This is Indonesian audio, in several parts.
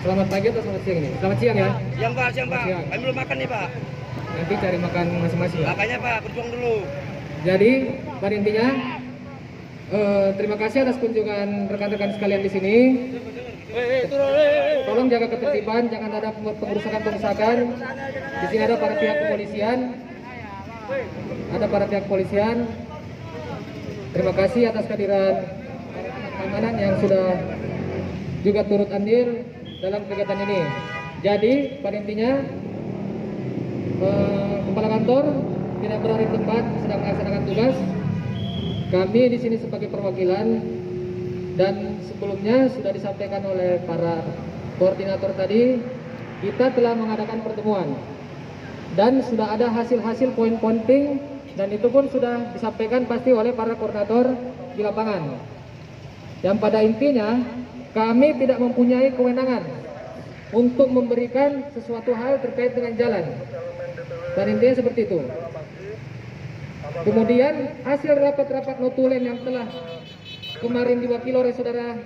Selamat pagi atau selamat siang ini? Selamat siang ya. Siang Pak, siang Pak. Siang. Kami belum makan nih Pak. Nanti cari makan masing-masing ya. Makanya Pak, berjuang dulu. Jadi pada intinya terima kasih atas kunjungan rekan-rekan sekalian di sini. Tolong jaga ketertiban, jangan ada pengerusakan. Di sini ada para pihak kepolisian. Ada para pihak kepolisian. Terima kasih atas kehadiran keamanan yang sudah juga turut andil dalam kegiatan ini. Jadi pada intinya kepala kantor tidak berada di tempat, sedang melaksanakan tugas. Kami di sini sebagai perwakilan, dan sebelumnya sudah disampaikan oleh para koordinator tadi, kita telah mengadakan pertemuan dan sudah ada hasil-hasil poin penting, dan itu pun sudah disampaikan pasti oleh para koordinator di lapangan. Yang pada intinya kami tidak mempunyai kewenangan untuk memberikan sesuatu hal terkait dengan jalan. Dan intinya seperti itu. Kemudian hasil rapat-rapat notulen yang telah kemarin diwakili oleh saudara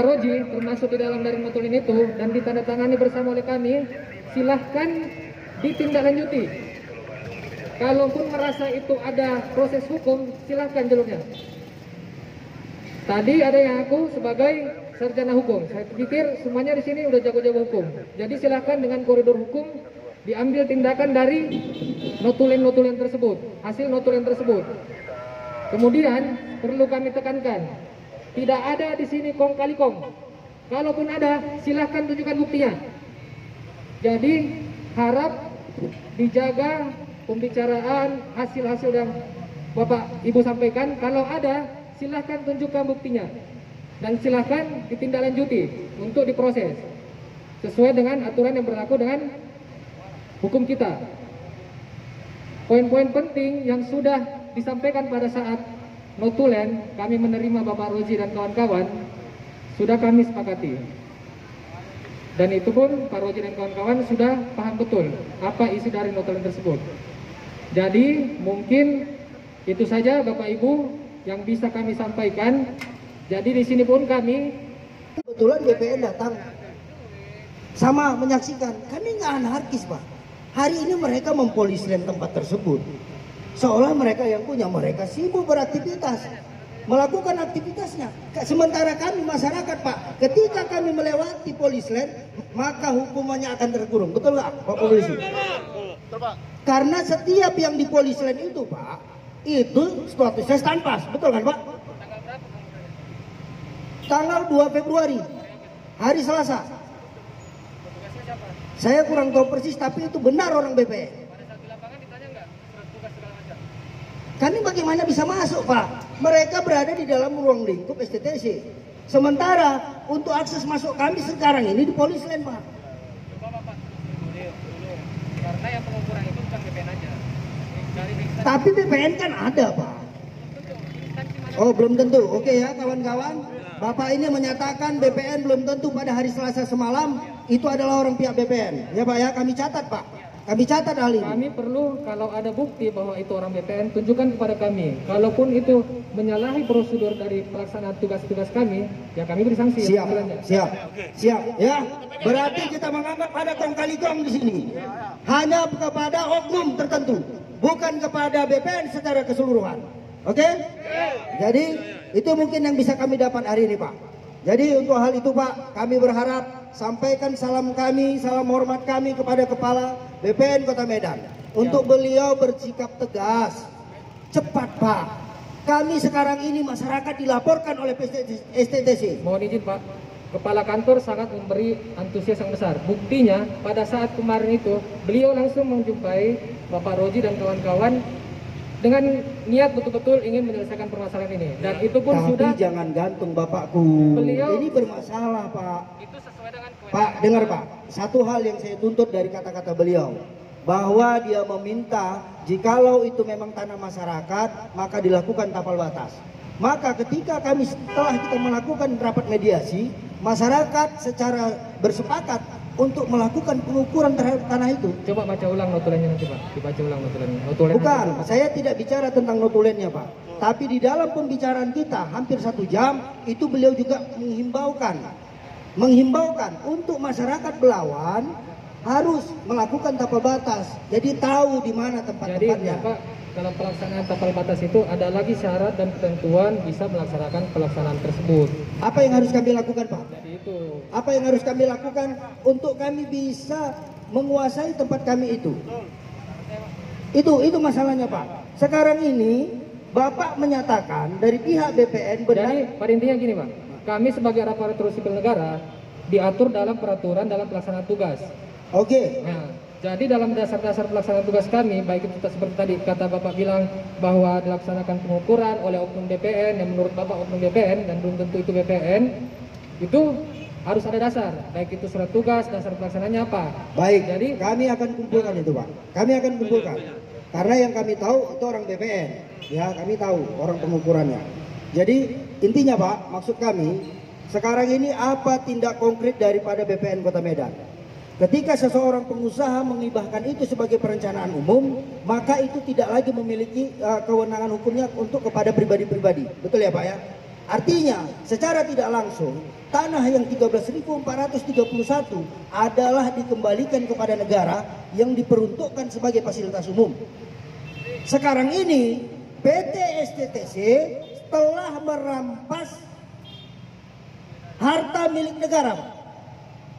Roji, termasuk di dalam dari notulen itu, dan ditandatangani bersama oleh kami, silahkan ditindaklanjuti. Kalaupun merasa itu ada proses hukum, silahkan jalurnya. Tadi ada yang aku sebagai sarjana hukum. Saya pikir semuanya di sini udah jago-jago hukum. Jadi silahkan dengan koridor hukum diambil tindakan dari notulen-notulen tersebut, hasil notulen tersebut. Kemudian perlu kami tekankan, tidak ada di sini kong kali kong. Kalaupun ada, silahkan tunjukkan buktinya. Jadi harap dijaga pembicaraan, hasil-hasil yang Bapak Ibu sampaikan. Kalau ada, silahkan tunjukkan buktinya dan silahkan ditindaklanjuti untuk diproses sesuai dengan aturan yang berlaku dengan hukum kita. Poin-poin penting yang sudah disampaikan pada saat notulen kami menerima Bapak Roji dan kawan-kawan sudah kami sepakati, dan itu pun Pak Roji dan kawan-kawan sudah paham betul apa isi dari notulen tersebut. Jadi mungkin itu saja Bapak Ibu yang bisa kami sampaikan. Jadi di sini pun kami kebetulan BPN datang sama menyaksikan. Kami nggak anarkis Pak. Hari ini mereka mempoliskan tempat tersebut seolah mereka yang punya. Mereka sibuk beraktivitas, melakukan aktivitasnya. Sementara kami masyarakat Pak, ketika kami melewati polisland, maka hukumannya akan terkurung. Betul nggak Pak Polisi? Karena setiap yang di polisland itu Pak, itu statusnya standpas, betul kan Pak? Tanggal 2 Februari, hari Selasa. Saya kurang tahu persis, tapi itu benar orang BPN. Kami bagaimana bisa masuk Pak? Mereka berada di dalam ruang lingkup STTC. Sementara untuk akses masuk kami sekarang ini di polisland Pak. karena yang pengukuran itu bukan BPN aja. Tapi BPN kan ada Pak. Oh belum tentu. Oke ya kawan-kawan. Bapak ini menyatakan BPN belum tentu pada hari Selasa semalam itu adalah orang pihak BPN. Ya Pak ya, kami catat Pak. Kami catat hal ini. Kami perlu kalau ada bukti bahwa itu orang BPN, tunjukkan kepada kami. Kalaupun itu menyalahi prosedur dari pelaksanaan tugas-tugas kami, ya kami beri sanksi. Siap, siap. Ya, berarti kita menganggap ada kong kali kong di sini. Hanya kepada oknum tertentu, bukan kepada BPN secara keseluruhan. Oke? Jadi itu mungkin yang bisa kami dapat hari ini Pak. Jadi untuk hal itu Pak, kami berharap sampaikan salam kami, salam hormat kami kepada Kepala BPN Kota Medan. Untuk beliau bersikap tegas, cepat Pak. Kami sekarang ini masyarakat dilaporkan oleh STTC. Mohon izin Pak, Kepala Kantor sangat memberi antusias yang besar. Buktinya pada saat kemarin itu, beliau langsung menjumpai Bapak Roji dan kawan-kawan dengan niat betul-betul ingin menyelesaikan permasalahan ini, dan itu pun tapi sudah. Jangan gantung Bapakku. Beliau, ini bermasalah Pak. Itu sesuai dengan Pak, dengar Pak. Satu hal yang saya tuntut dari kata-kata beliau, bahwa dia meminta jikalau itu memang tanah masyarakat maka dilakukan tapal batas. Maka ketika setelah kita melakukan rapat mediasi, masyarakat secara bersepakat untuk melakukan pengukuran terhadap tanah itu. Coba baca ulang notulennya nanti Pak. Dibaca ulang notulennya. Notulen Bukan, saya tidak bicara tentang notulennya Pak. Tapi di dalam pembicaraan kita hampir 1 jam itu beliau juga menghimbaukan untuk masyarakat Belawan harus melakukan tapal batas. Jadi tahu di mana Jadi tempat-tempatnya. Bapak dalam pelaksanaan tapal batas itu ada lagi syarat dan ketentuan bisa melaksanakan pelaksanaan tersebut. Apa yang harus kami lakukan Pak? Jadi itu. Apa yang harus kami lakukan untuk kami bisa menguasai tempat kami itu? Itu masalahnya Pak. Sekarang ini Bapak menyatakan dari pihak BPN benar. Jadi pada intinya gini Pak, kami sebagai aparatur sipil negara diatur dalam peraturan dalam pelaksanaan tugas. Oke. Nah, jadi dalam dasar-dasar pelaksanaan tugas kami, baik itu seperti tadi kata Bapak bilang bahwa dilaksanakan pengukuran oleh oknum BPN yang menurut Bapak oknum BPN dan belum tentu itu BPN, itu harus ada dasar, baik itu surat tugas, dasar pelaksanaannya apa. Baik, Jadi kami akan kumpulkan itu Pak. Kami akan kumpulkan. Karena yang kami tahu itu orang BPN. Ya, kami tahu orang pengukurannya. Jadi intinya Pak, maksud kami sekarang ini apa tindak konkret daripada BPN Kota Medan? Ketika seseorang pengusaha mengibahkan itu sebagai perencanaan umum, maka itu tidak lagi memiliki kewenangan hukumnya untuk kepada pribadi-pribadi. Betul ya Pak ya? Artinya secara tidak langsung tanah yang 13.431 adalah dikembalikan kepada negara yang diperuntukkan sebagai fasilitas umum. Sekarang ini PT STTC telah merampas harta milik negara,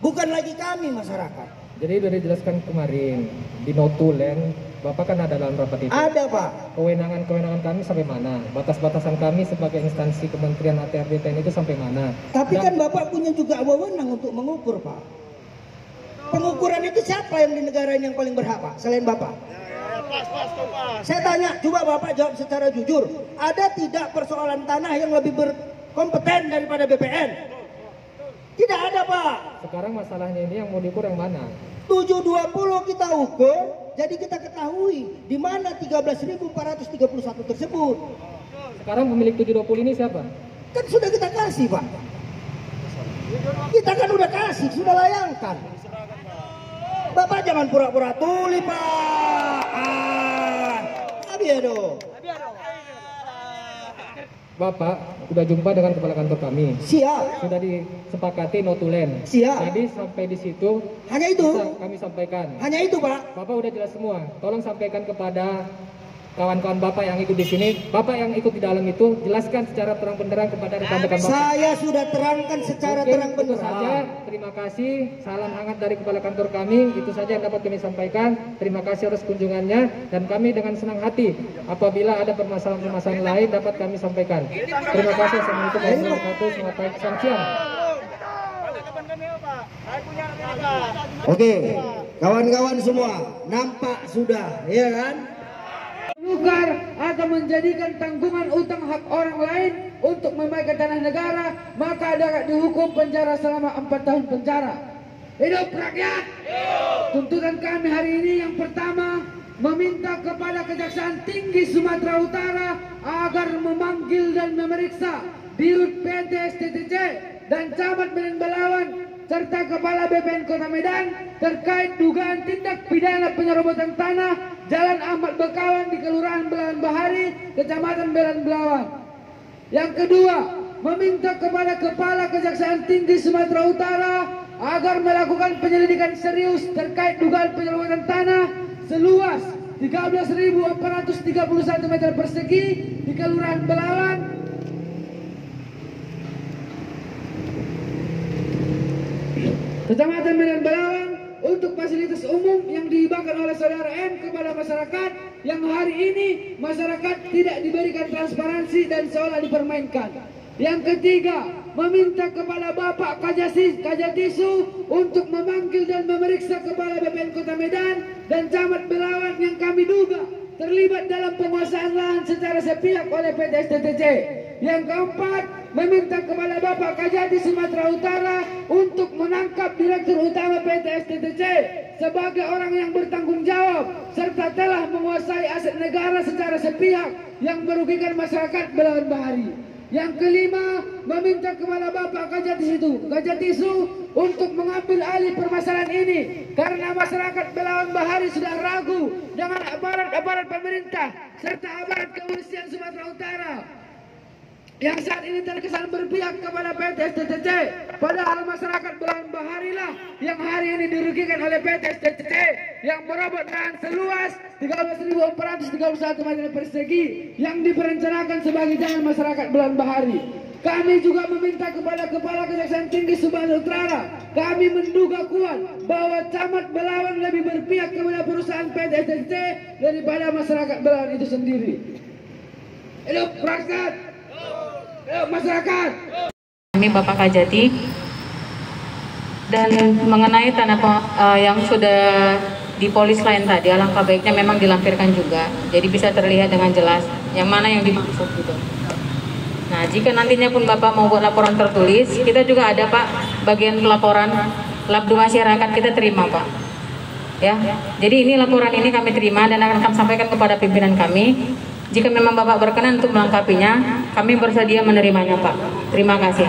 bukan lagi kami masyarakat. Jadi sudah dijelaskan kemarin di notulen, Bapak kan ada dalam rapat itu. Ada Pak. Kewenangan kami sampai mana? Batas-batasan kami sebagai instansi Kementerian ATR BPN itu sampai mana? Tapi kan Dan Bapak punya juga wewenang untuk mengukur Pak. Pengukuran itu siapa yang di negara ini yang paling berhak Pak, selain Bapak? Saya tanya, coba Bapak jawab secara jujur. Ada tidak persoalan tanah yang lebih berkompeten daripada BPN? Tidak ada Pak. sekarang masalahnya ini yang mau diukur yang mana? 720 kita ukur, jadi kita ketahui di mana 13.431 tersebut. Sekarang pemilik 720 ini siapa? Kan sudah kita kasih Pak. Kita kan udah kasih, sudah layangkan. Bapak jangan pura-pura tuli Pak. Aduh. Bapak sudah jumpa dengan kepala kantor kami. Siap. Sudah disepakati notulen. Siap. Jadi sampai di situ Hanya itu. bisa kami sampaikan. Hanya itu Pak. Bapak udah jelas semua. Tolong sampaikan kepada kawan-kawan Bapak yang ikut di sini. Bapak yang ikut di dalam itu jelaskan secara terang benderang kepada rekan-rekan Bapak. Saya sudah terangkan secara Mungkin terang itu saja. benderang. Terima kasih. Salam hangat dari kepala kantor kami. Itu saja yang dapat kami sampaikan. Terima kasih atas kunjungannya dan kami dengan senang hati apabila ada permasalahan-permasalahan lain dapat kami sampaikan. Terima kasih. Assalamualaikum warahmatullahi wabarakatuh. Selamat pagi, selamat siang. Oke, kawan-kawan semua, nampak sudah, ya kan? Menukar atau menjadikan tanggungan utang hak orang lain untuk memakai tanah negara, maka dapat dihukum penjara selama 4 tahun penjara. Hidup rakyat! Tuntutan kami hari ini yang pertama, meminta kepada Kejaksaan Tinggi Sumatera Utara agar memanggil dan memeriksa Dirut PT STTC dan Camat Medan Belawan serta Kepala BPN Kota Medan terkait dugaan tindak pidana penyerobotan tanah Jalan Ahmad Bekawan di Kelurahan Belawan Bahari, Kecamatan Medan Belawan. Yang kedua, meminta kepada Kepala Kejaksaan Tinggi Sumatera Utara agar melakukan penyelidikan serius terkait dugaan penyerobotan tanah seluas 13.431 meter persegi di Kelurahan Belawan, Kecamatan Medan Belawan untuk fasilitas umum yang dihibahkan oleh saudara M kepada masyarakat yang hari ini masyarakat tidak diberikan transparansi dan seolah dipermainkan. Yang ketiga, meminta kepada Bapak Kajatisu untuk memanggil dan memeriksa Kepala BPN Kota Medan dan Camat Belawan yang kami duga terlibat dalam penguasaan lahan secara sepihak oleh PT STTC. Yang keempat, meminta kepada Bapak Kajati Sumatera Utara untuk menangkap Direktur Utama PT STTC sebagai orang yang bertanggung jawab serta telah menguasai aset negara secara sepihak yang merugikan masyarakat Belawan Bahari. Yang kelima, meminta kepada Bapak Kajatisu untuk mengambil alih permasalahan ini karena masyarakat Belawan Bahari sudah ragu dengan aparat pemerintah serta aparat kepolisian Sumatera Utara yang saat ini terkesan berpihak kepada PT STCC, padahal masyarakat Belawan Bahari lah yang hari ini dirugikan oleh PT STCC yang merobot lahan seluas 13.431 meter persegi yang diperencanakan sebagai jalan masyarakat Belawan Bahari. Kami juga meminta kepada Kepala Kejaksaan Tinggi Sumatera Utara. Kami menduga kuat bahwa Camat Belawan lebih berpihak kepada perusahaan PT STCC daripada masyarakat Belawan itu sendiri. Hidup rakyat! Masyarakat. Kami Bapak Kajati dan mengenai tanah yang sudah dipolis lain tadi, alangkah baiknya memang dilampirkan juga, jadi bisa terlihat dengan jelas yang mana yang dimaksud gitu. Nah, jika nantinya pun Bapak mau buat laporan tertulis, kita juga ada Pak bagian laporan labdu masyarakat kita terima Pak. Ya, jadi ini laporan ini kami terima dan akan kami sampaikan kepada pimpinan kami. Jika memang Bapak berkenan untuk melengkapinya, kami bersedia menerimanya Pak. Terima kasih.